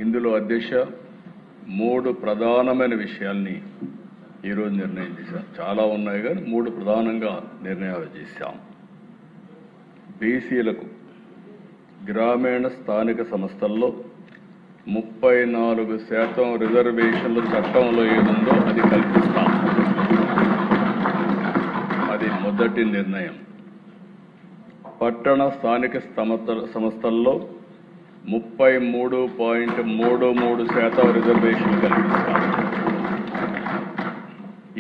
ఇందులో అధ్యక్ష 3 ప్రధానమైన విషయాల్ని ఈరోజు నిర్ణయం చేశాం. చాలా ఉన్నాయి కానీ 3 ప్రధానంగా నిర్ణయాలు చేశాం. బీసీలకు గ్రామీణ స్థానిక సంస్థల్లో 34% రిజర్వేషన్లు చట్టంలో ఏముందో అది కల్పిస్తాం. అది మొదటి నిర్ణయం. పట్టణ స్థానిక సంస్థల్లో 33.33% రిజర్వేషన్లు కల్పిస్తాం.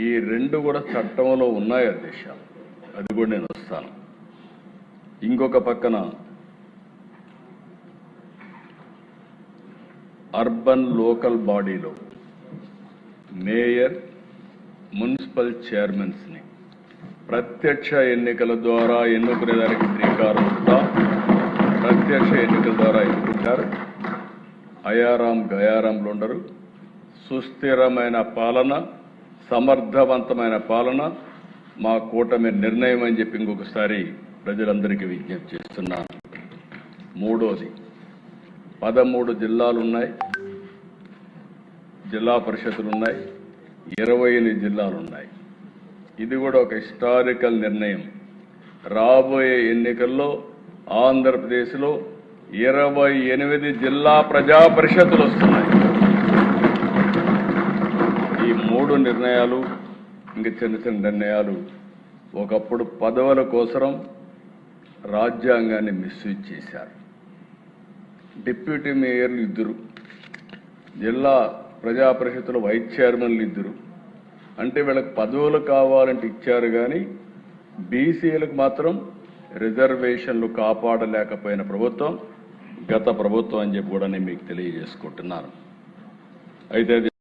ఈ 2 కూడా చట్టంలో ఉన్నాయి అధ్యక్ష. అది కూడా నేను వస్తాను. ఇంకొక పక్కన అర్బన్ లోకల్ బాడీలో మేయర్, మున్సిపల్ చైర్మన్స్ని ప్రత్యక్ష ఎన్నికల ద్వారా ఎన్నుకునేదానికి శ్రీకారం చుట్టాం. ప్రత్యక్ష ఎన్నికల ద్వారా ఎన్నుకుంటారు. అయారాం గయారాంలు ఉండరు. సుస్థిరమైన పాలన, సమర్థవంతమైన పాలన మా కూటమి నిర్ణయం అని చెప్పి ఇంకొకసారి ప్రజలందరికీ విజ్ఞప్తి చేస్తున్నాను. మూడోది, 13 జిల్లాలు ఉన్నాయి, జిల్లా పరిషత్తులు ఉన్నాయి, 28 జిల్లాలు ఉన్నాయి. ఇది కూడా ఒక హిస్టారికల్ నిర్ణయం. రాబోయే ఎన్నికల్లో ఆంధ్రప్రదేశ్లో 28 జిల్లా ప్రజా పరిషత్తులు వస్తున్నాయి. ఈ 3 నిర్ణయాలు, ఇంకా చిన్న చిన్న నిర్ణయాలు ఒకప్పుడు పదవుల కోసం రాజ్యాంగాన్ని మిస్యూజ్ చేశారు. డిప్యూటీ మేయర్లు 2, జిల్లా ప్రజా పరిషత్తుల వైస్ చైర్మన్లు 2. అంటే వీళ్ళకి పదవులు కావాలంటే ఇచ్చారు కానీ బీసీలకు మాత్రం రిజర్వేషన్లు కాపాడలేకపోయిన ప్రభుత్వం గత ప్రభుత్వం అని చెప్పి కూడా నేను మీకు తెలియజేసుకుంటున్నాను. అయితే